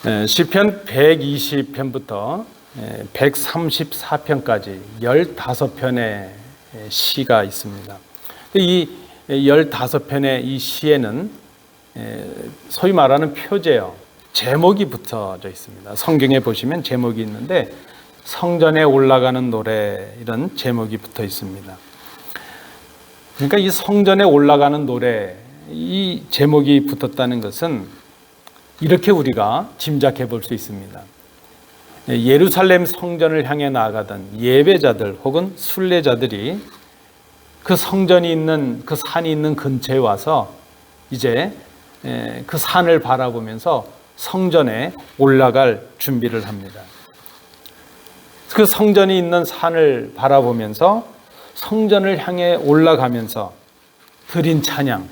시편 120편부터 134편까지 15편의 시가 있습니다. 이 15편의 이 시에는 소위 말하는 표제어, 제목이 붙어져 있습니다. 성경에 보시면 제목이 있는데 성전에 올라가는 노래 이런 제목이 붙어 있습니다. 그러니까 이 성전에 올라가는 노래 이 제목이 붙었다는 것은 이렇게 우리가 짐작해 볼 수 있습니다. 예루살렘 성전을 향해 나아가던 예배자들 혹은 순례자들이 그 성전이 있는 그 산이 있는 근처에 와서 이제 그 산을 바라보면서 성전에 올라갈 준비를 합니다. 그 성전이 있는 산을 바라보면서 성전을 향해 올라가면서 드린 찬양,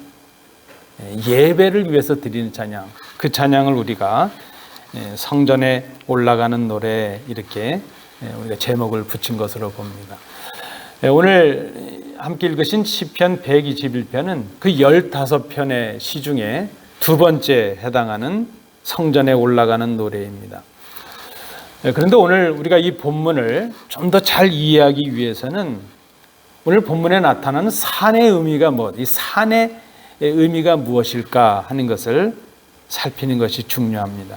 예배를 위해서 드리는 찬양, 그 찬양을 우리가 성전에 올라가는 노래 이렇게 우리가 제목을 붙인 것으로 봅니다. 오늘 함께 읽으신 시편 121편은 그 15편의 시 중에 두 번째 해당하는 성전에 올라가는 노래입니다. 그런데 오늘 우리가 이 본문을 좀 더 잘 이해하기 위해서는 오늘 본문에 나타나는 산의 의미가 이 산의 의미가 무엇일까 하는 것을 살피는 것이 중요합니다.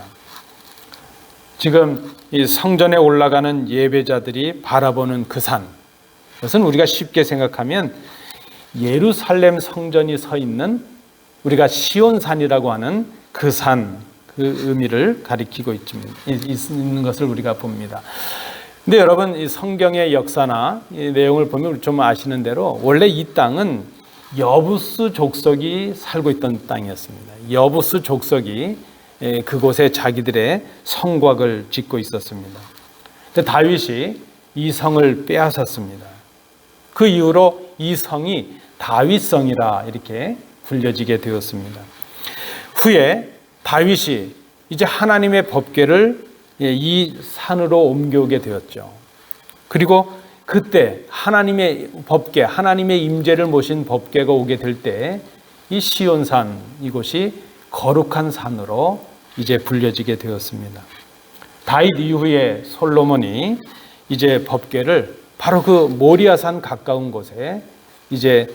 지금 이 성전에 올라가는 예배자들이 바라보는 그 산, 그것은 우리가 쉽게 생각하면 예루살렘 성전이 서 있는 우리가 시온산이라고 하는 그 산, 그 의미를 가리키고 있는 것을 우리가 봅니다. 근데 여러분, 이 성경의 역사나 이 내용을 보면 좀 아시는 대로 원래 이 땅은 여부스 족속이 살고 있던 땅이었습니다. 여부스 족속이 그곳에 자기들의 성곽을 짓고 있었습니다. 근데 다윗이 이 성을 빼앗았습니다. 그 이후로 이 성이 다윗성이라 이렇게 불려지게 되었습니다. 후에 다윗이 이제 하나님의 법궤를 이 산으로 옮겨오게 되었죠. 그리고 그때 하나님의 법궤, 하나님의 임재를 모신 법궤가 오게 될 때 이 시온산 이곳이 거룩한 산으로 이제 불려지게 되었습니다. 다윗 이후에 솔로몬이 이제 법궤를 바로 그 모리아산 가까운 곳에 이제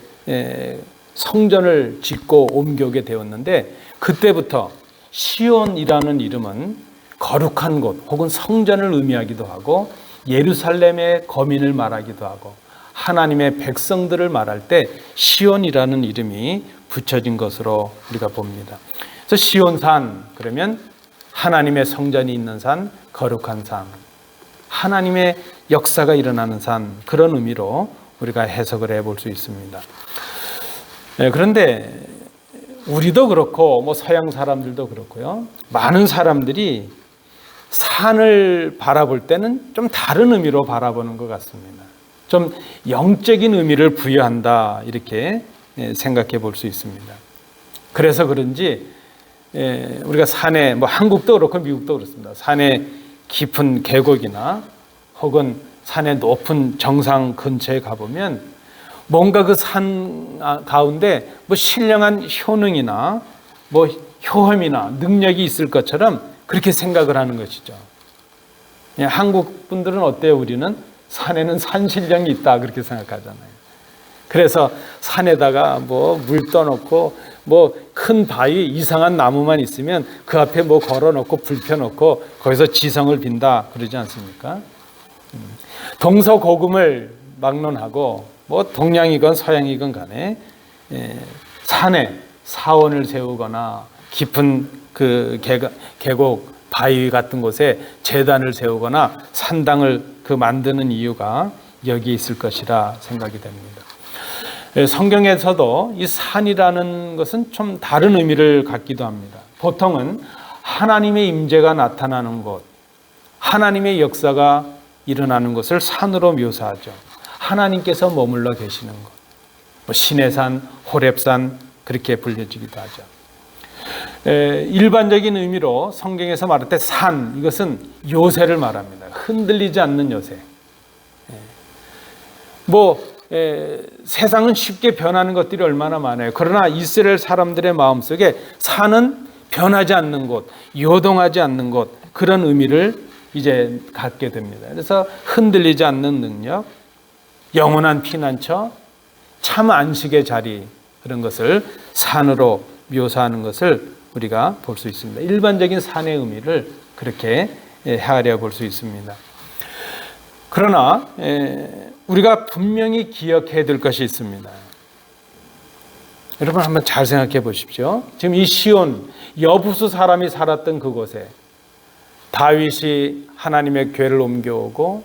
성전을 짓고 옮겨오게 되었는데 그때부터 시온이라는 이름은 거룩한 곳 혹은 성전을 의미하기도 하고 예루살렘의 거민을 말하기도 하고 하나님의 백성들을 말할 때 시온이라는 이름이 붙여진 것으로 우리가 봅니다. 그래서 시온산 그러면 하나님의 성전이 있는 산, 거룩한 산, 하나님의 역사가 일어나는 산 그런 의미로 우리가 해석을 해볼 수 있습니다. 그런데 우리도 그렇고 서양 사람들도 그렇고요. 많은 사람들이 산을 바라볼 때는 좀 다른 의미로 바라보는 것 같습니다. 좀 영적인 의미를 부여한다 이렇게 생각해 볼 수 있습니다. 그래서 그런지 우리가 산에 한국도 그렇고 미국도 그렇습니다. 산에 깊은 계곡이나 혹은 산의 높은 정상 근처에 가보면 뭔가 그 산 가운데 신령한 효능이나 효험이나 능력이 있을 것처럼 그렇게 생각을 하는 것이죠. 한국 분들은 어때요? 우리는 산에는 산신령이 있다 그렇게 생각하잖아요. 그래서 산에다가 물 떠놓고 큰 바위 이상한 나무만 있으면 그 앞에 걸어놓고 불 펴놓고 거기서 지성을 빈다 그러지 않습니까? 동서고금을 막론하고 동양이건 서양이건 간에 산에 사원을 세우거나 깊은 그 계곡 바위 같은 곳에 제단을 세우거나 산당을 만드는 이유가 여기 있을 것이라 생각이 됩니다. 성경에서도 이 산이라는 것은 좀 다른 의미를 갖기도 합니다. 보통은 하나님의 임재가 나타나는 곳, 하나님의 역사가 일어나는 것을 산으로 묘사하죠. 하나님께서 머물러 계시는 곳, 시내산, 호렙산 그렇게 불려지기도 하죠. 일반적인 의미로 성경에서 말할 때 산, 이것은 요새를 말합니다. 흔들리지 않는 요새. 세상은 쉽게 변하는 것들이 얼마나 많아요. 그러나 이스라엘 사람들의 마음속에 산은 변하지 않는 곳, 요동하지 않는 곳, 그런 의미를 이제 갖게 됩니다. 그래서 흔들리지 않는 능력, 영원한 피난처, 참 안식의 자리, 그런 것을 산으로 묘사하는 것을 우리가 볼 수 있습니다. 일반적인 산의 의미를 그렇게 헤아려 볼 수 있습니다. 그러나 우리가 분명히 기억해야 될 것이 있습니다. 여러분 한번 잘 생각해 보십시오. 지금 이 시온, 여부수 사람이 살았던 그곳에 다윗이 하나님의 궤를 옮겨오고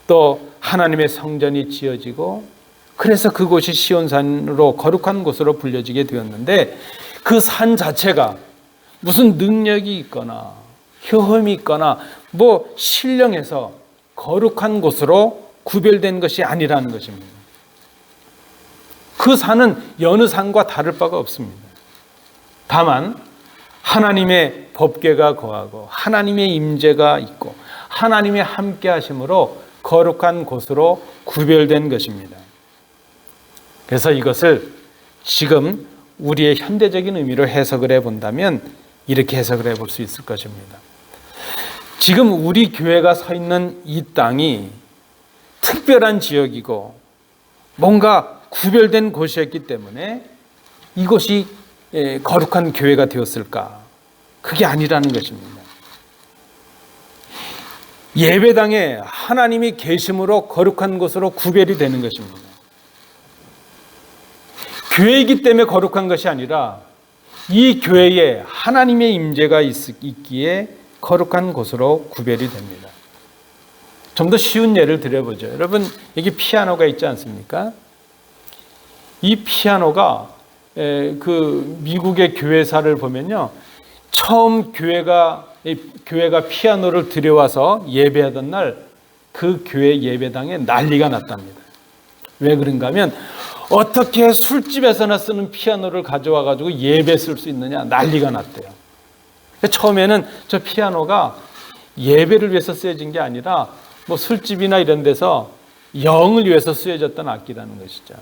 또 하나님의 성전이 지어지고 그래서 그곳이 시온산으로 거룩한 곳으로 불려지게 되었는데 그 산 자체가 무슨 능력이 있거나 효험이 있거나 뭐 신령해서 거룩한 곳으로 구별된 것이 아니라는 것입니다. 그 산은 여느 산과 다를 바가 없습니다. 다만 하나님의 법궤가 거하고 하나님의 임재가 있고 하나님의 함께 하심으로 거룩한 곳으로 구별된 것입니다. 그래서 이것을 지금 우리의 현대적인 의미로 해석을 해본다면 이렇게 해석을 해볼 수 있을 것입니다. 지금 우리 교회가 서 있는 이 땅이 특별한 지역이고 뭔가 구별된 곳이었기 때문에 이곳이 거룩한 교회가 되었을까? 그게 아니라는 것입니다. 예배당에 하나님이 계심으로 거룩한 곳으로 구별이 되는 것입니다. 교회이기 때문에 거룩한 것이 아니라 이 교회에 하나님의 임재가 있기에 거룩한 곳으로 구별이 됩니다. 좀 더 쉬운 예를 드려보죠. 여러분 여기 피아노가 있지 않습니까? 이 피아노가 그 미국의 교회사를 보면요, 처음 교회가 피아노를 들여와서 예배하던 날 그 교회 예배당에 난리가 났답니다. 왜 그런가 하면 어떻게 술집에서나 쓰는 피아노를 가져와 가지고 예배 쓸 수 있느냐 난리가 났대요. 처음에는 저 피아노가 예배를 위해서 쓰여진 게 아니라 뭐 술집이나 이런 데서 영을 위해서 쓰여졌던 악기라는 것이죠.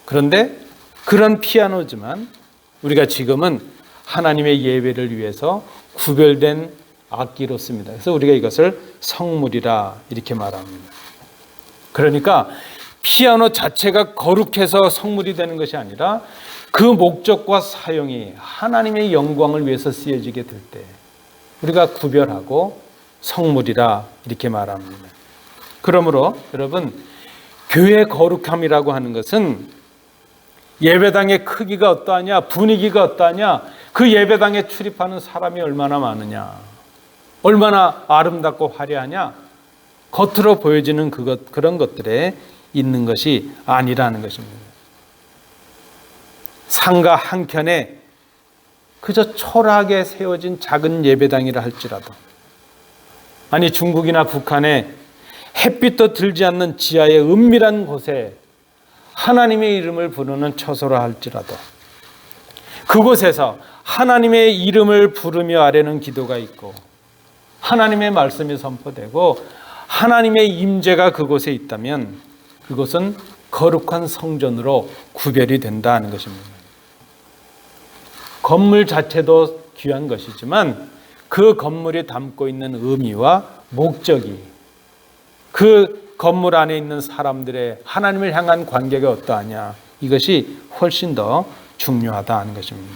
그런데 그런 피아노지만 우리가 지금은 하나님의 예배를 위해서 구별된 악기로 씁니다. 그래서 우리가 이것을 성물이라 이렇게 말합니다. 그러니까 피아노 자체가 거룩해서 성물이 되는 것이 아니라 그 목적과 사용이 하나님의 영광을 위해서 쓰여지게 될 때 우리가 구별하고 성물이라 이렇게 말합니다. 그러므로 여러분 교회 거룩함이라고 하는 것은 예배당의 크기가 어떠하냐, 분위기가 어떠하냐, 그 예배당에 출입하는 사람이 얼마나 많으냐, 얼마나 아름답고 화려하냐, 겉으로 보여지는 그런 것들에 있는 것이 아니라는 것입니다. 상가 한켠에 그저 초라하게 세워진 작은 예배당이라 할지라도, 아니 중국이나 북한에 햇빛도 들지 않는 지하의 은밀한 곳에 하나님의 이름을 부르는 처소라 할지라도 그곳에서 하나님의 이름을 부르며 아뢰는 기도가 있고 하나님의 말씀이 선포되고 하나님의 임재가 그곳에 있다면 그것은 거룩한 성전으로 구별이 된다는 것입니다. 건물 자체도 귀한 것이지만 그 건물이 담고 있는 의미와 목적이, 그 건물 안에 있는 사람들의 하나님을 향한 관계가 어떠하냐, 이것이 훨씬 더 중요하다는 것입니다.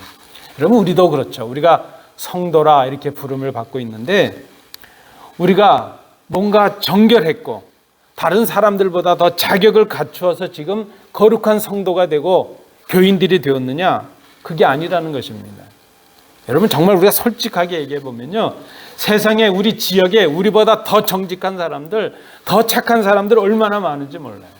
여러분 우리도 그렇죠. 우리가 성도라 이렇게 부름을 받고 있는데 우리가 뭔가 정결했고 다른 사람들보다 더 자격을 갖추어서 지금 거룩한 성도가 되고 교인들이 되었느냐? 그게 아니라는 것입니다. 여러분 정말 우리가 솔직하게 얘기해 보면요, 세상에 우리 지역에 우리보다 더 정직한 사람들, 더 착한 사람들 얼마나 많은지 몰라요.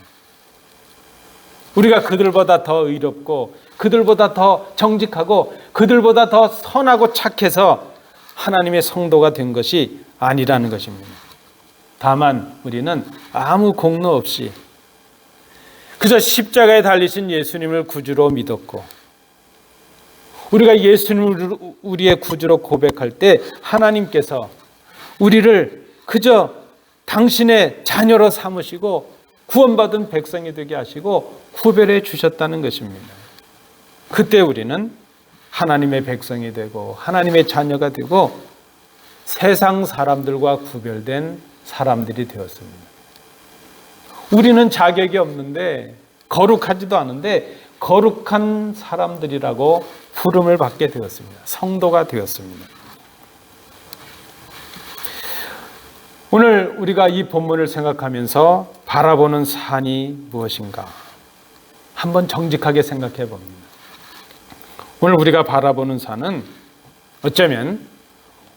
우리가 그들보다 더 의롭고 그들보다 더 정직하고 그들보다 더 선하고 착해서 하나님의 성도가 된 것이 아니라는 것입니다. 다만 우리는 아무 공로 없이 그저 십자가에 달리신 예수님을 구주로 믿었고, 우리가 예수님을 우리의 구주로 고백할 때 하나님께서 우리를 그저 당신의 자녀로 삼으시고 구원받은 백성이 되게 하시고 구별해 주셨다는 것입니다. 그때 우리는 하나님의 백성이 되고 하나님의 자녀가 되고 세상 사람들과 구별된 사람들이 되었습니다. 우리는 자격이 없는데 거룩하지도 않은데 거룩한 사람들이라고 부름을 받게 되었습니다. 성도가 되었습니다. 오늘 우리가 이 본문을 생각하면서 바라보는 산이 무엇인가 한번 정직하게 생각해 봅니다. 오늘 우리가 바라보는 산은 어쩌면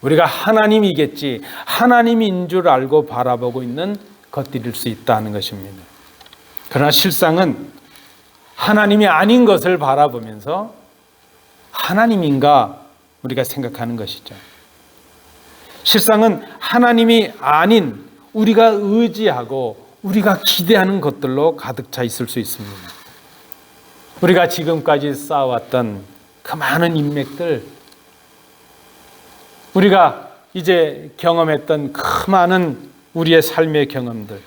우리가 하나님이겠지, 하나님인 줄 알고 바라보고 있는 것들일 수 있다는 것입니다. 그러나 실상은 하나님이 아닌 것을 바라보면서 하나님인가 우리가 생각하는 것이죠. 실상은 하나님이 아닌 우리가 의지하고 우리가 기대하는 것들로 가득 차 있을 수 있습니다. 우리가 지금까지 쌓아왔던 그 많은 인맥들, 우리가 이제 경험했던 그 많은 우리의 삶의 경험들,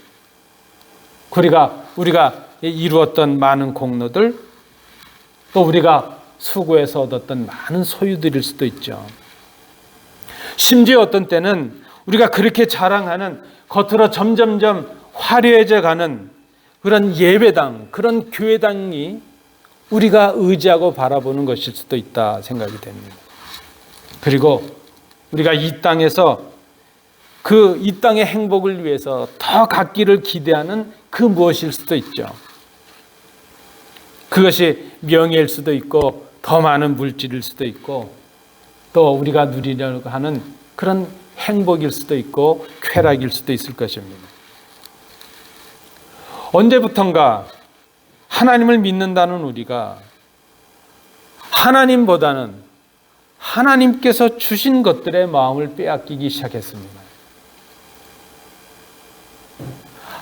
우리가 이루었던 많은 공로들, 또 우리가 수고해서 얻었던 많은 소유들일 수도 있죠. 심지어 어떤 때는 우리가 그렇게 자랑하는 겉으로 점점점 화려해져 가는 그런 예배당, 그런 교회당이 우리가 의지하고 바라보는 것일 수도 있다 생각이 됩니다. 그리고 우리가 이 땅에서 이 땅의 행복을 위해서 더 갖기를 기대하는 그 무엇일 수도 있죠. 그것이 명예일 수도 있고 더 많은 물질일 수도 있고 또 우리가 누리려고 하는 그런 행복일 수도 있고 쾌락일 수도 있을 것입니다. 언제부턴가 하나님을 믿는다는 우리가 하나님보다는 하나님께서 주신 것들의 마음을 빼앗기기 시작했습니다.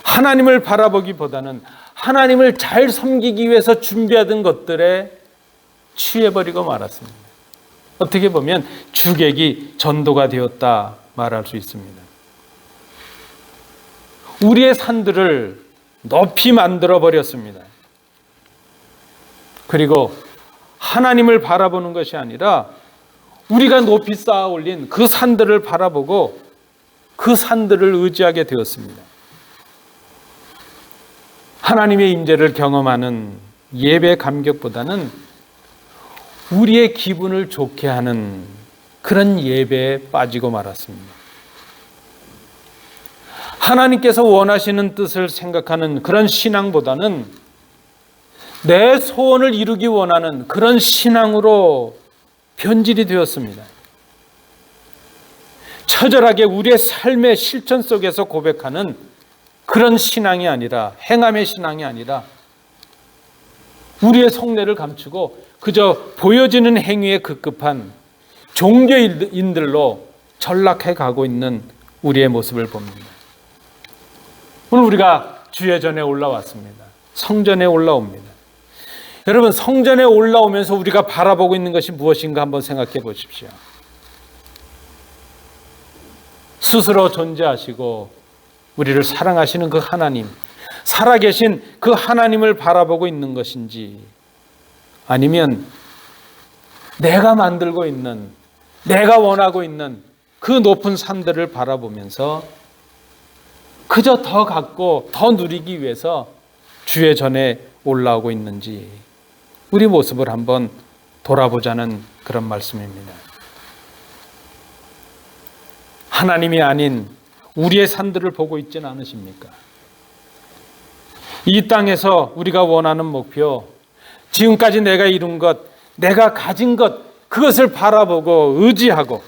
하나님을 바라보기보다는 하나님을 잘 섬기기 위해서 준비하던 것들에 취해버리고 말았습니다. 어떻게 보면 주객이 전도가 되었다 말할 수 있습니다. 우리의 산들을 높이 만들어 버렸습니다. 그리고 하나님을 바라보는 것이 아니라 우리가 높이 쌓아 올린 그 산들을 바라보고 그 산들을 의지하게 되었습니다. 하나님의 임재를 경험하는 예배 감격보다는 우리의 기분을 좋게 하는 그런 예배에 빠지고 말았습니다. 하나님께서 원하시는 뜻을 생각하는 그런 신앙보다는 내 소원을 이루기 원하는 그런 신앙으로 변질이 되었습니다. 처절하게 우리의 삶의 실천 속에서 고백하는 그런 신앙이 아니라, 행함의 신앙이 아니라 우리의 속내를 감추고 그저 보여지는 행위에 급급한 종교인들로 전락해 가고 있는 우리의 모습을 봅니다. 오늘 우리가 주예전에 올라왔습니다. 성전에 올라옵니다. 여러분, 성전에 올라오면서 우리가 바라보고 있는 것이 무엇인가 한번 생각해 보십시오. 스스로 존재하시고 우리를 사랑하시는 그 하나님, 살아계신 그 하나님을 바라보고 있는 것인지, 아니면 내가 만들고 있는, 내가 원하고 있는 그 높은 산들을 바라보면서 그저 더 갖고 더 누리기 위해서 주의 전에 올라오고 있는지 우리 모습을 한번 돌아보자는 그런 말씀입니다. 하나님이 아닌 우리의 산들을 보고 있지는 않으십니까? 이 땅에서 우리가 원하는 목표, 지금까지 내가 이룬 것, 내가 가진 것, 그것을 바라보고 의지하고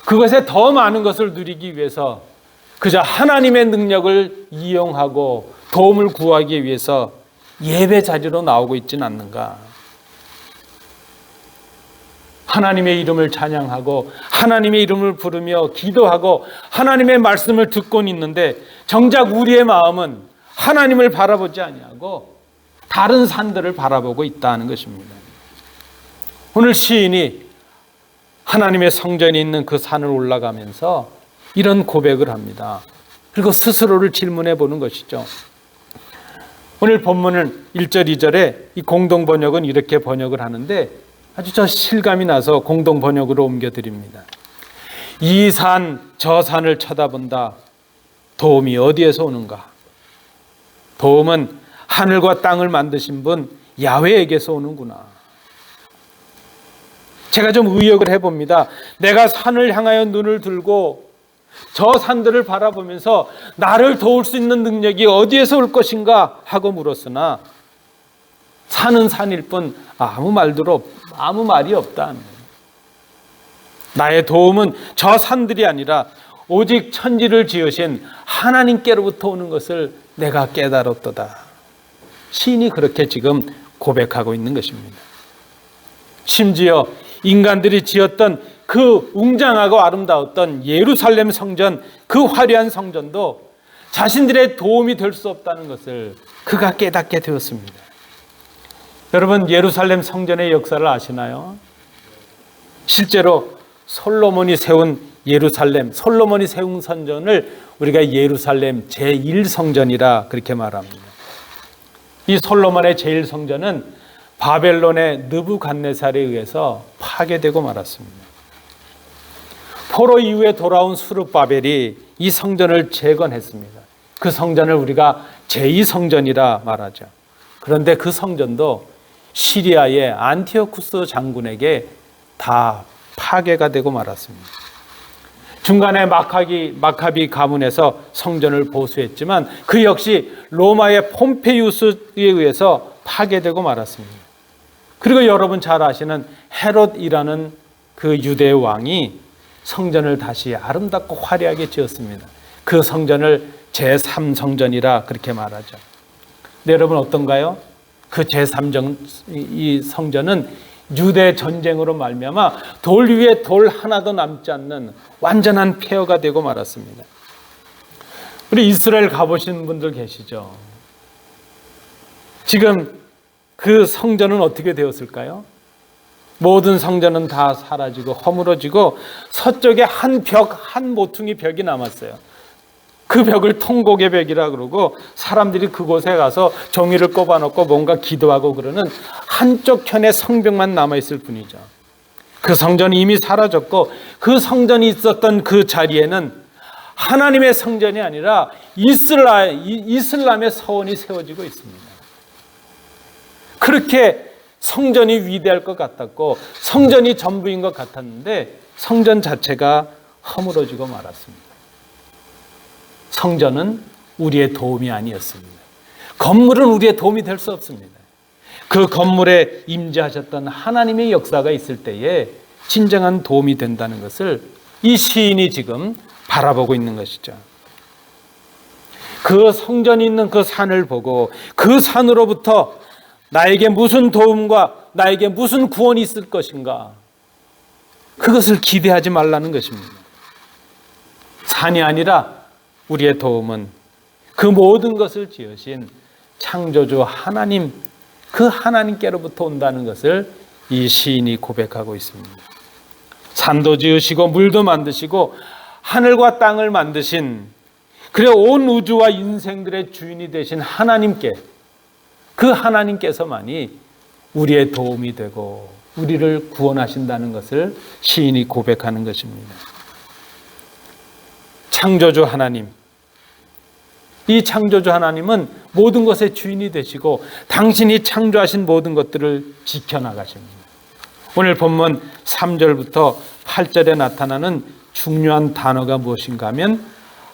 그것에 더 많은 것을 누리기 위해서 그저 하나님의 능력을 이용하고 도움을 구하기 위해서 예배 자리로 나오고 있지는 않는가? 하나님의 이름을 찬양하고 하나님의 이름을 부르며 기도하고 하나님의 말씀을 듣고는 있는데 정작 우리의 마음은 하나님을 바라보지 아니하고 다른 산들을 바라보고 있다는 것입니다. 오늘 시인이 하나님의 성전이 있는 그 산을 올라가면서 이런 고백을 합니다. 그리고 스스로를 질문해 보는 것이죠. 오늘 본문은 1절, 2절에 이 공동 번역은 이렇게 번역을 하는데 아주 저 실감이 나서 공동 번역으로 옮겨드립니다. 이 산 저 산을 쳐다본다. 도움이 어디에서 오는가? 도움은 하늘과 땅을 만드신 분 야훼에게서 오는구나. 제가 좀 의역을 해봅니다. 내가 산을 향하여 눈을 들고 저 산들을 바라보면서 나를 도울 수 있는 능력이 어디에서 올 것인가 하고 물었으나 산은 산일 뿐 아무 말이 없다. 나의 도움은 저 산들이 아니라 오직 천지를 지으신 하나님께로부터 오는 것을 내가 깨달았도다. 시인이 그렇게 지금 고백하고 있는 것입니다. 심지어 인간들이 지었던 그 웅장하고 아름다웠던 예루살렘 성전, 그 화려한 성전도 자신들의 도움이 될 수 없다는 것을 그가 깨닫게 되었습니다. 여러분, 예루살렘 성전의 역사를 아시나요? 실제로 솔로몬이 세운 솔로몬이 세운 성전을 우리가 예루살렘 제1성전이라 그렇게 말합니다. 이 솔로몬의 제1성전은 바벨론의 느부갓네살에 의해서 파괴되고 말았습니다. 포로 이후에 돌아온 수르바벨이 이 성전을 재건했습니다. 그 성전을 우리가 제2성전이라 말하죠. 그런데 그 성전도 시리아의 안티오쿠스 장군에게 다 파괴가 되고 말았습니다. 중간에 마카비 가문에서 성전을 보수했지만 그 역시 로마의 폼페이우스에 의해서 파괴되고 말았습니다. 그리고 여러분 잘 아시는 헤롯이라는 그 유대 왕이 성전을 다시 아름답고 화려하게 지었습니다. 그 성전을 제3성전이라 그렇게 말하죠. 근데 여러분 어떤가요? 그 이 성전은 유대 전쟁으로 말미암아 돌 위에 돌 하나도 남지 않는 완전한 폐허가 되고 말았습니다. 우리 이스라엘 가보신 분들 계시죠? 지금 그 성전은 어떻게 되었을까요? 모든 성전은 다 사라지고 허물어지고 서쪽에 한 모퉁이 벽이 남았어요. 그 벽을 통곡의 벽이라 그러고 사람들이 그곳에 가서 종이를 꼽아놓고 뭔가 기도하고 그러는 한쪽 편의 성벽만 남아있을 뿐이죠. 그 성전이 이미 사라졌고 그 성전이 있었던 그 자리에는 하나님의 성전이 아니라 이슬람의 서원이 세워지고 있습니다. 그렇게 성전이 위대할 것 같았고 성전이 전부인 것 같았는데 성전 자체가 허물어지고 말았습니다. 성전은 우리의 도움이 아니었습니다. 건물은 우리의 도움이 될 수 없습니다. 그 건물에 임재하셨던 하나님의 역사가 있을 때에 진정한 도움이 된다는 것을 이 시인이 지금 바라보고 있는 것이죠. 그 성전이 있는 그 산을 보고 그 산으로부터 나에게 무슨 도움과 나에게 무슨 구원이 있을 것인가, 그것을 기대하지 말라는 것입니다. 산이 아니라 우리의 도움은 그 모든 것을 지으신 창조주 하나님, 그 하나님께로부터 온다는 것을 이 시인이 고백하고 있습니다. 산도 지으시고 물도 만드시고 하늘과 땅을 만드신, 그래 온 우주와 인생들의 주인이 되신 하나님께, 그 하나님께서만이 우리의 도움이 되고 우리를 구원하신다는 것을 시인이 고백하는 것입니다. 창조주 하나님, 이 창조주 하나님은 모든 것의 주인이 되시고 당신이 창조하신 모든 것들을 지켜나가십니다. 오늘 본문 3절부터 8절에 나타나는 중요한 단어가 무엇인가 하면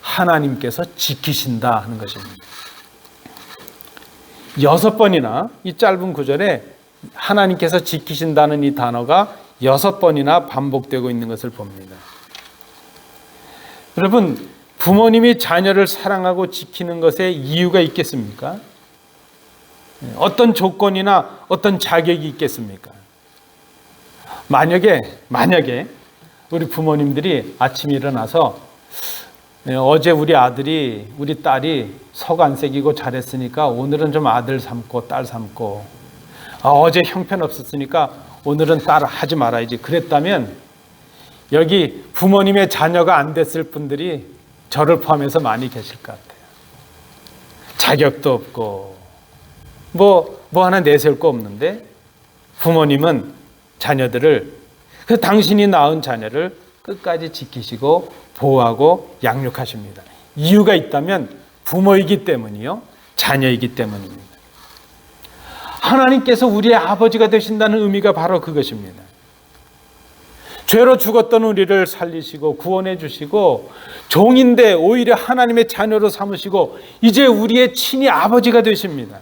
하나님께서 지키신다 하는 것입니다. 6번이나 이 짧은 구절에 하나님께서 지키신다는 이 단어가 6번이나 반복되고 있는 것을 봅니다. 여러분, 부모님이 자녀를 사랑하고 지키는 것에 이유가 있겠습니까? 어떤 조건이나 어떤 자격이 있겠습니까? 만약에 우리 부모님들이 아침에 일어나서 어제 우리 아들이, 우리 딸이 속 안 새기고 잘했으니까 오늘은 좀 아들 삼고 딸 삼고, 어제 형편없었으니까 오늘은 딸 하지 말아야지, 그랬다면 여기 부모님의 자녀가 안 됐을 분들이 저를 포함해서 많이 계실 것 같아요. 자격도 없고 뭐 하나 내세울 거 없는데 부모님은 자녀들을, 그 당신이 낳은 자녀를 끝까지 지키시고 보호하고 양육하십니다. 이유가 있다면 부모이기 때문이요, 자녀이기 때문입니다. 하나님께서 우리의 아버지가 되신다는 의미가 바로 그것입니다. 죄로 죽었던 우리를 살리시고 구원해 주시고, 종인데 오히려 하나님의 자녀로 삼으시고 이제 우리의 친히 아버지가 되십니다.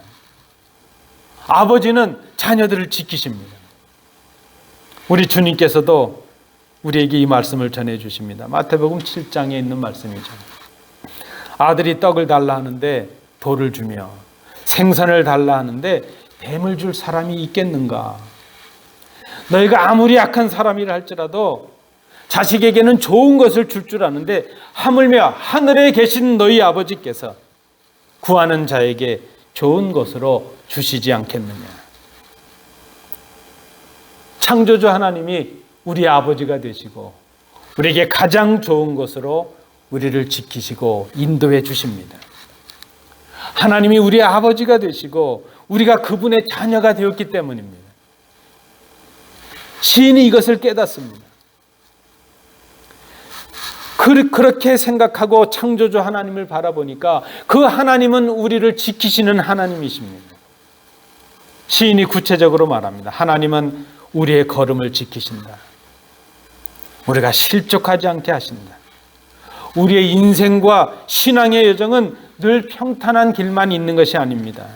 아버지는 자녀들을 지키십니다. 우리 주님께서도 우리에게 이 말씀을 전해 주십니다. 마태복음 7장에 있는 말씀이죠. 아들이 떡을 달라 하는데 돌을 주며 생선을 달라 하는데 뱀을 줄 사람이 있겠는가? 너희가 아무리 악한 사람이라 할지라도 자식에게는 좋은 것을 줄 아는데 하물며 하늘에 계신 너희 아버지께서 구하는 자에게 좋은 것으로 주시지 않겠느냐? 창조주 하나님이 우리 아버지가 되시고 우리에게 가장 좋은 것으로 우리를 지키시고 인도해 주십니다. 하나님이 우리의 아버지가 되시고 우리가 그분의 자녀가 되었기 때문입니다. 시인이 이것을 깨닫습니다. 그렇게 생각하고 창조주 하나님을 바라보니까 그 하나님은 우리를 지키시는 하나님이십니다. 시인이 구체적으로 말합니다. 하나님은 우리의 걸음을 지키신다. 우리가 실족하지 않게 하신다. 우리의 인생과 신앙의 여정은 늘 평탄한 길만 있는 것이 아닙니다.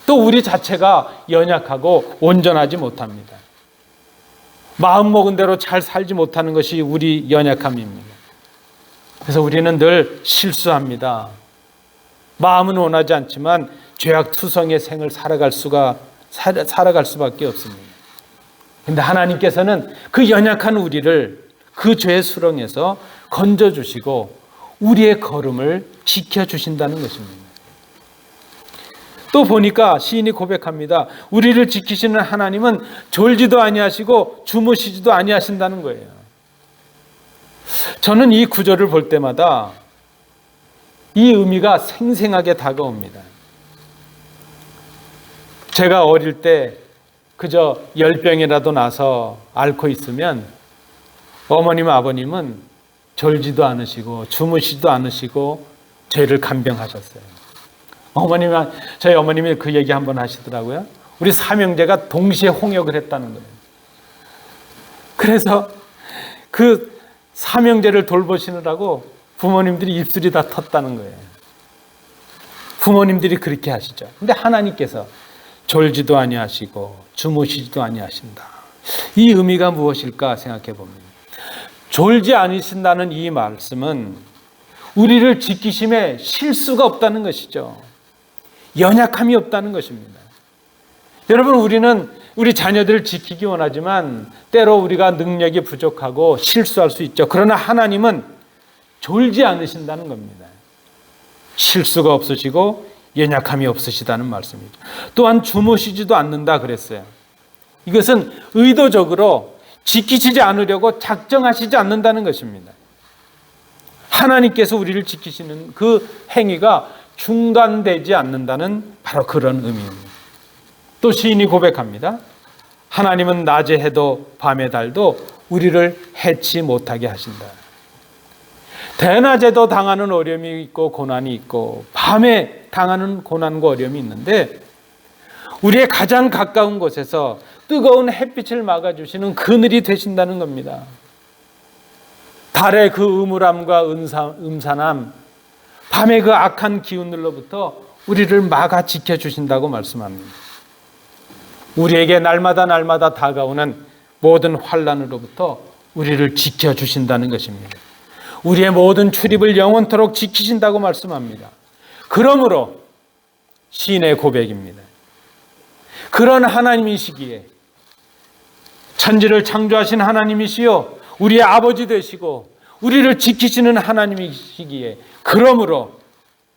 또 우리 자체가 연약하고 온전하지 못합니다. 마음먹은 대로 잘 살지 못하는 것이 우리 연약함입니다. 그래서 우리는 늘 실수합니다. 마음은 원하지 않지만 죄악투성의 생을 살아갈 수밖에 없습니다. 그런데 하나님께서는 그 연약한 우리를 그 죄의 수렁에서 건져주시고 우리의 걸음을 지켜주신다는 것입니다. 또 보니까 시인이 고백합니다. 우리를 지키시는 하나님은 졸지도 아니하시고 주무시지도 아니하신다는 거예요. 저는 이 구절을 볼 때마다 이 의미가 생생하게 다가옵니다. 제가 어릴 때 그저 열병이라도 나서 앓고 있으면 어머님, 아버님은 졸지도 않으시고 주무시지도 않으시고 죄를 간병하셨어요. 저희 어머님이 그 얘기 한번 하시더라고요. 우리 삼형제가 동시에 홍역을 했다는 거예요. 그래서 그 삼형제를 돌보시느라고 부모님들이 입술이 다 텄다는 거예요. 부모님들이 그렇게 하시죠. 근데 하나님께서 졸지도 아니하시고 주무시지도 아니하신다. 이 의미가 무엇일까 생각해 봅니다. 졸지 않으신다는 이 말씀은 우리를 지키심에 실수가 없다는 것이죠. 연약함이 없다는 것입니다. 여러분, 우리는 우리 자녀들을 지키기 원하지만 때로 우리가 능력이 부족하고 실수할 수 있죠. 그러나 하나님은 졸지 않으신다는 겁니다. 실수가 없으시고 연약함이 없으시다는 말씀이죠. 또한 주무시지도 않는다 그랬어요. 이것은 의도적으로 지키시지 않으려고 작정하시지 않는다는 것입니다. 하나님께서 우리를 지키시는 그 행위가 중단되지 않는다는 바로 그런 의미입니다. 또 시인이 고백합니다. 하나님은 낮의 해도 밤의 달도 우리를 해치 못하게 하신다. 대낮에도 당하는 어려움이 있고 고난이 있고 밤에 당하는 고난과 어려움이 있는데 우리의 가장 가까운 곳에서 뜨거운 햇빛을 막아주시는 그늘이 되신다는 겁니다. 달의 그 음울함과 음산함, 밤의 그 악한 기운들로부터 우리를 막아 지켜주신다고 말씀합니다. 우리에게 날마다 다가오는 모든 환난으로부터 우리를 지켜주신다는 것입니다. 우리의 모든 출입을 영원토록 지키신다고 말씀합니다. 그러므로 시인의 고백입니다. 그런 하나님이시기에 천지를 창조하신 하나님이시요 우리의 아버지 되시고 우리를 지키시는 하나님이시기에 그러므로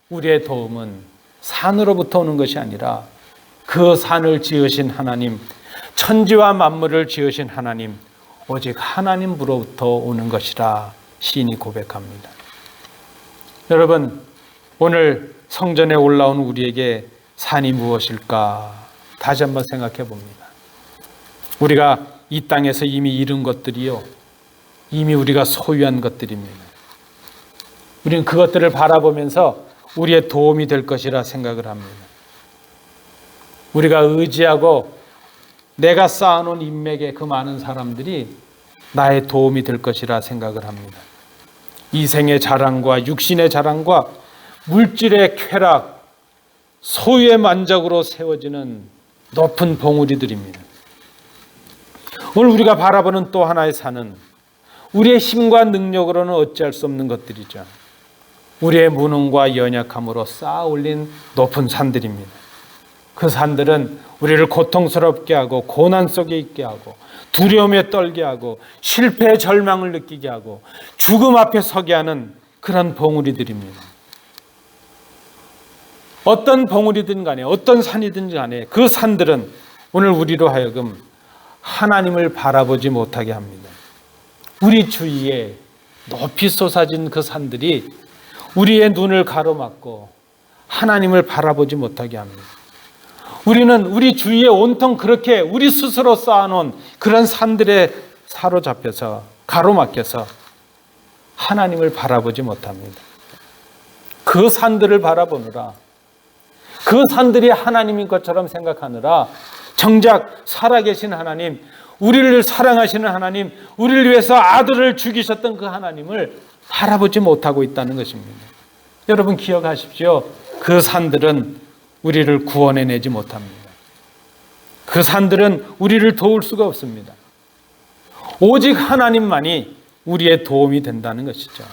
우리의 도움은 산으로부터 오는 것이 아니라 그 산을 지으신 하나님, 천지와 만물을 지으신 하나님, 오직 하나님으로부터 오는 것이라 시인이 고백합니다. 여러분, 오늘 성전에 올라온 우리에게 산이 무엇일까 다시 한번 생각해 봅니다. 우리가 이 땅에서 이미 이룬 것들이요, 이미 우리가 소유한 것들입니다. 우리는 그것들을 바라보면서 우리의 도움이 될 것이라 생각을 합니다. 우리가 의지하고 내가 쌓아놓은 인맥의 그 많은 사람들이 나의 도움이 될 것이라 생각을 합니다. 이생의 자랑과 육신의 자랑과 물질의 쾌락, 소유의 만족으로 세워지는 높은 봉우리들입니다. 오늘 우리가 바라보는 또 하나의 산은 우리의 힘과 능력으로는 어찌할 수 없는 것들이죠. 우리의 무능과 연약함으로 쌓아 올린 높은 산들입니다. 그 산들은 우리를 고통스럽게 하고 고난 속에 있게 하고 두려움에 떨게 하고 실패의 절망을 느끼게 하고 죽음 앞에 서게 하는 그런 봉우리들입니다. 어떤 봉우리든 간에 어떤 산이든 간에 그 산들은 오늘 우리로 하여금 하나님을 바라보지 못하게 합니다. 우리 주위에 높이 솟아진 그 산들이 우리의 눈을 가로막고 하나님을 바라보지 못하게 합니다. 우리는 우리 주위에 온통 그렇게 우리 스스로 쌓아놓은 그런 산들에 사로잡혀서 가로막혀서 하나님을 바라보지 못합니다. 그 산들을 바라보느라, 그 산들이 하나님인 것처럼 생각하느라 정작 살아계신 하나님, 우리를 사랑하시는 하나님, 우리를 위해서 아들을 죽이셨던 그 하나님을 바라보지 못하고 있다는 것입니다. 여러분 기억하십시오. 그 산들은 우리를 구원해내지 못합니다. 그 산들은 우리를 도울 수가 없습니다. 오직 하나님만이 우리의 도움이 된다는 것이죠.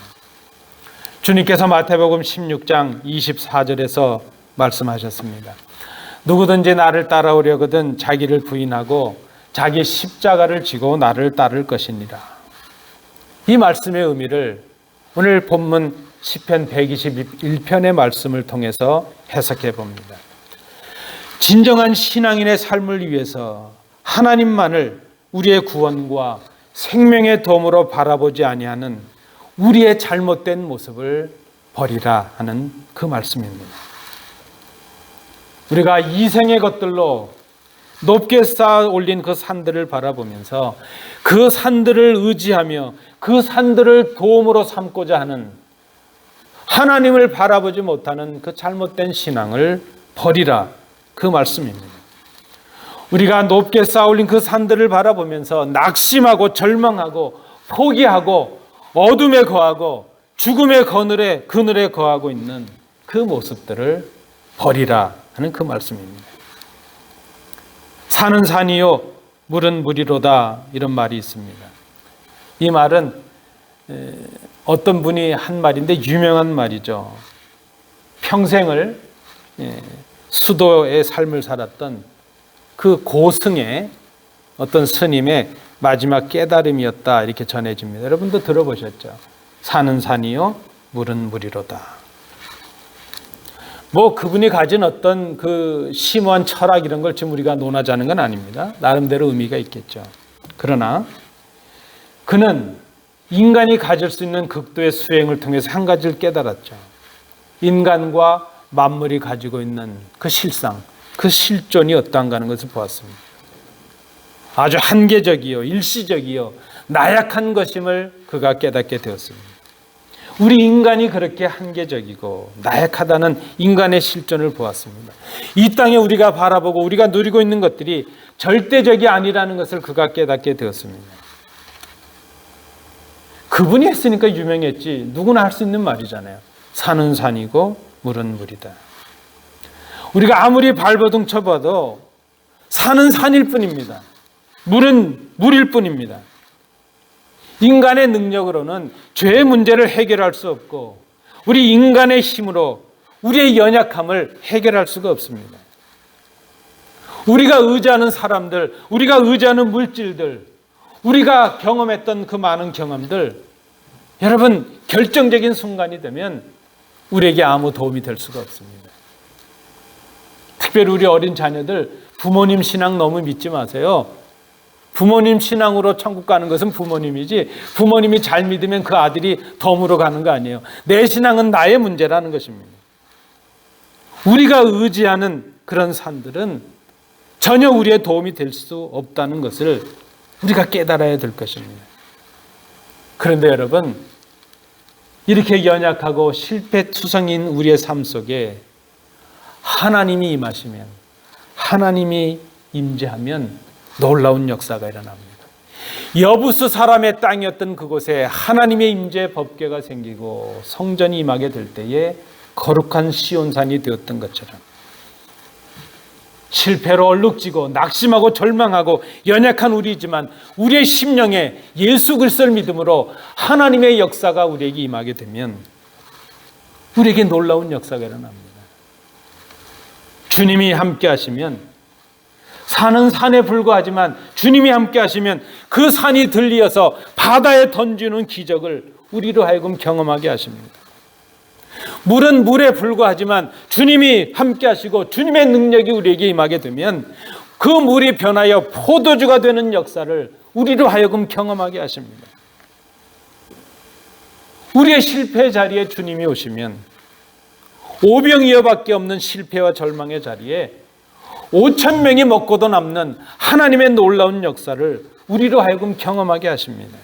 주님께서 마태복음 16장 24절에서 말씀하셨습니다. 누구든지 나를 따라오려거든 자기를 부인하고 자기 십자가를 지고 나를 따를 것이니라. 이 말씀의 의미를 오늘 본문 시편 121편의 말씀을 통해서 해석해 봅니다. 진정한 신앙인의 삶을 위해서 하나님만을 우리의 구원과 생명의 도움으로 바라보지 아니하는 우리의 잘못된 모습을 버리라 하는 그 말씀입니다. 우리가 이생의 것들로 높게 쌓아 올린 그 산들을 바라보면서 그 산들을 의지하며 그 산들을 도움으로 삼고자 하는 하나님을 바라보지 못하는 그 잘못된 신앙을 버리라, 그 말씀입니다. 우리가 높게 쌓아 올린 그 산들을 바라보면서 낙심하고 절망하고 포기하고 어둠에 거하고 죽음의 그늘에 거하고 있는 그 모습들을 버리라 하는 그 말씀입니다. 산은 산이요 물은 물이로다, 이런 말이 있습니다. 이 말은 어떤 분이 한 말인데 유명한 말이죠. 평생을 수도의 삶을 살았던 그 고승의 어떤 스님의 마지막 깨달음이었다, 이렇게 전해집니다. 여러분도 들어보셨죠? 산은 산이요 물은 물이로다. 뭐 그분이 가진 어떤 그 심오한 철학 이런 걸 지금 우리가 논하자는 건 아닙니다. 나름대로 의미가 있겠죠. 그러나 그는 인간이 가질 수 있는 극도의 수행을 통해서 한 가지를 깨달았죠. 인간과 만물이 가지고 있는 그 실상, 그 실존이 어떠한가 하는 것을 보았습니다. 아주 한계적이요, 일시적이요, 나약한 것임을 그가 깨닫게 되었습니다. 우리 인간이 그렇게 한계적이고 나약하다는 인간의 실존을 보았습니다. 이 땅에 우리가 바라보고 우리가 누리고 있는 것들이 절대적이 아니라는 것을 그가 깨닫게 되었습니다. 그분이 했으니까 유명했지 누구나 할 수 있는 말이잖아요. 산은 산이고 물은 물이다. 우리가 아무리 발버둥 쳐봐도 산은 산일 뿐입니다. 물은 물일 뿐입니다. 인간의 능력으로는 죄의 문제를 해결할 수 없고 우리 인간의 힘으로 우리의 연약함을 해결할 수가 없습니다. 우리가 의지하는 사람들, 우리가 의지하는 물질들, 우리가 경험했던 그 많은 경험들, 여러분 결정적인 순간이 되면 우리에게 아무 도움이 될 수가 없습니다. 특별히 우리 어린 자녀들 부모님 신앙 너무 믿지 마세요. 부모님 신앙으로 천국 가는 것은 부모님이지 부모님이 잘 믿으면 그 아들이 덤으로 가는 거 아니에요. 내 신앙은 나의 문제라는 것입니다. 우리가 의지하는 그런 산들은 전혀 우리의 도움이 될 수 없다는 것을 우리가 깨달아야 될 것입니다. 그런데 여러분, 이렇게 연약하고 실패투성인 우리의 삶 속에 하나님이 임하시면, 하나님이 임재하면 놀라운 역사가 일어납니다. 여부수 사람의 땅이었던 그곳에 하나님의 임재 법궤가 생기고 성전이 임하게 될 때에 거룩한 시온산이 되었던 것처럼, 실패로 얼룩지고 낙심하고 절망하고 연약한 우리지만 우리의 심령에 예수 그리스도를 믿음으로 하나님의 역사가 우리에게 임하게 되면 우리에게 놀라운 역사가 일어납니다. 주님이 함께 하시면, 산은 산에 불과하지만 주님이 함께 하시면 그 산이 들리어서 바다에 던지는 기적을 우리로 하여금 경험하게 하십니다. 물은 물에 불과하지만 주님이 함께 하시고 주님의 능력이 우리에게 임하게 되면 그 물이 변하여 포도주가 되는 역사를 우리로 하여금 경험하게 하십니다. 우리의 실패 자리에 주님이 오시면 오병이어밖에 없는 실패와 절망의 자리에 5,000명이 먹고도 남는 하나님의 놀라운 역사를 우리로 하여금 경험하게 하십니다.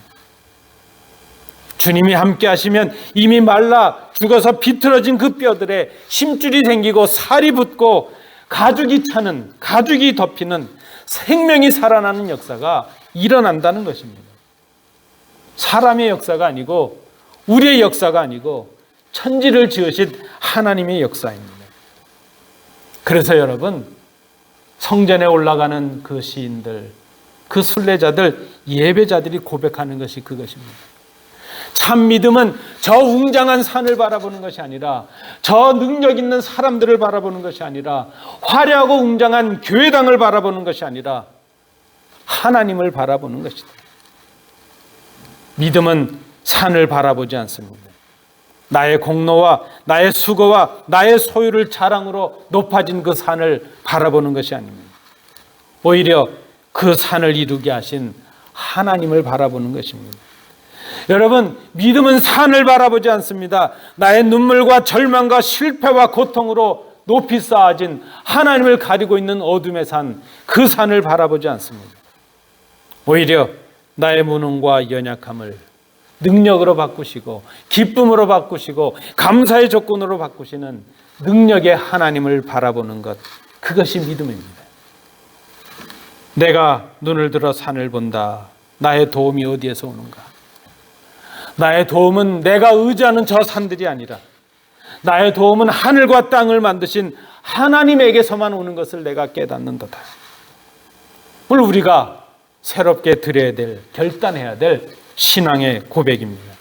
주님이 함께 하시면 이미 말라 죽어서 비틀어진 그 뼈들에 힘줄이 생기고 살이 붙고 가죽이 차는, 가죽이 덮이는, 생명이 살아나는 역사가 일어난다는 것입니다. 사람의 역사가 아니고 우리의 역사가 아니고 천지를 지으신 하나님의 역사입니다. 그래서 여러분, 성전에 올라가는 그 시인들, 그 순례자들, 예배자들이 고백하는 것이 그것입니다. 참 믿음은 저 웅장한 산을 바라보는 것이 아니라, 저 능력 있는 사람들을 바라보는 것이 아니라, 화려하고 웅장한 교회당을 바라보는 것이 아니라 하나님을 바라보는 것이다. 믿음은 산을 바라보지 않습니다. 나의 공로와 나의 수고와 나의 소유를 자랑으로 높아진 그 산을 바라보는 것이 아닙니다. 오히려 그 산을 이루게 하신 하나님을 바라보는 것입니다. 여러분, 믿음은 산을 바라보지 않습니다. 나의 눈물과 절망과 실패와 고통으로 높이 쌓아진 하나님을 가리고 있는 어둠의 산, 그 산을 바라보지 않습니다. 오히려 나의 무능과 연약함을 능력으로 바꾸시고 기쁨으로 바꾸시고 감사의 조건으로 바꾸시는 능력의 하나님을 바라보는 것, 그것이 믿음입니다. 내가 눈을 들어 산을 본다. 나의 도움이 어디에서 오는가? 나의 도움은 내가 의지하는 저 산들이 아니라 나의 도움은 하늘과 땅을 만드신 하나님에게서만 오는 것을 내가 깨닫는도다. 오늘 우리가 새롭게 드려야 될, 결단해야 될 신앙의 고백입니다.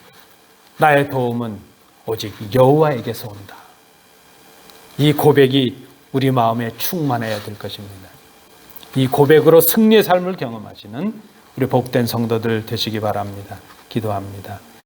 나의 도움은 오직 여호와에게서 온다. 이 고백이 우리 마음에 충만해야 될 것입니다. 이 고백으로 승리의 삶을 경험하시는 우리 복된 성도들 되시기 바랍니다. 기도합니다.